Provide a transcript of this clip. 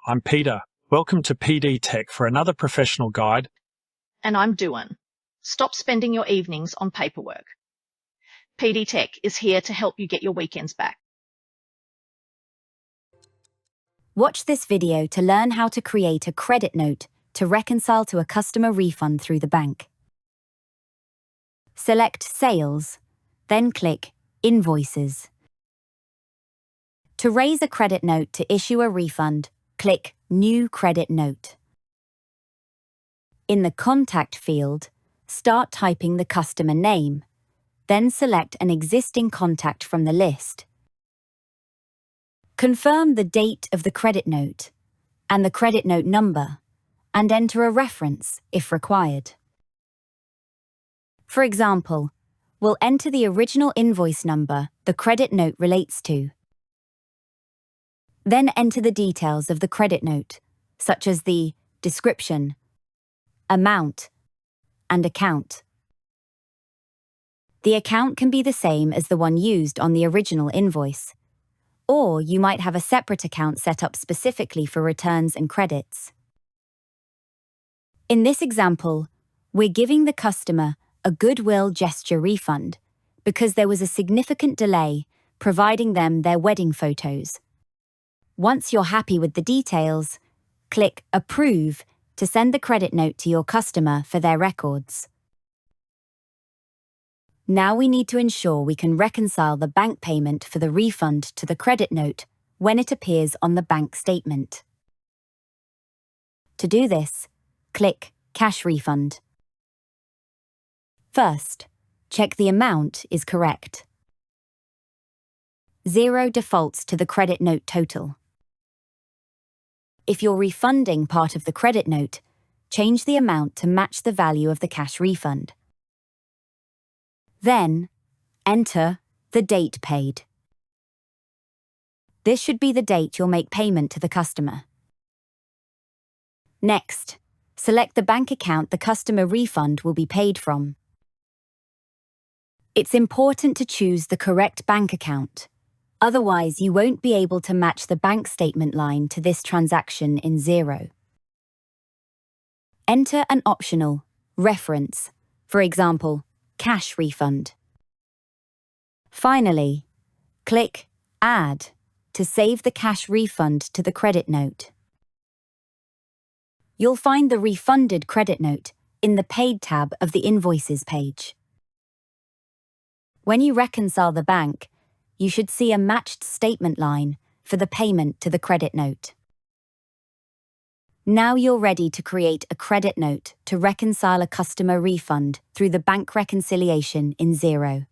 I'm Peter. Welcome to PD Tech for another professional guide. And I'm Duan. Stop spending your evenings on paperwork. PD Tech is here to help you get your weekends back. Watch this video to learn how to create a credit note to reconcile to a customer refund through the bank. Select Sales, then click Invoices. To raise a credit note to issue a refund, click New Credit Note. In the Contact field, start typing the customer name, then select an existing contact from the list. Confirm the date of the credit note and the credit note number, and enter a reference if required. For example, we'll enter the original invoice number the credit note relates to. Then enter the details of the credit note, such as the description, amount, and account. The account can be the same as the one used on the original invoice, or you might have a separate account set up specifically for returns and credits. In this example, we're giving the customer a goodwill gesture refund because there was a significant delay providing them their wedding photos. Once you're happy with the details, click Approve to send the credit note to your customer for their records. Now we need to ensure we can reconcile the bank payment for the refund to the credit note when it appears on the bank statement. To do this, click Cash Refund. First, check the amount is correct. Xero defaults to the credit note total. If you're refunding part of the credit note, change the amount to match the value of the cash refund. Then, enter the date paid. This should be the date you'll make payment to the customer. Next, select the bank account the customer refund will be paid from. It's important to choose the correct bank account. Otherwise, you won't be able to match the bank statement line to this transaction in Xero. Enter an optional reference, for example, cash refund. Finally, click Add to save the cash refund to the credit note. You'll find the refunded credit note in the Paid tab of the Invoices page. When you reconcile the bank, you should see a matched statement line for the payment to the credit note. Now you're ready to create a credit note to reconcile a customer refund through the bank reconciliation in Xero.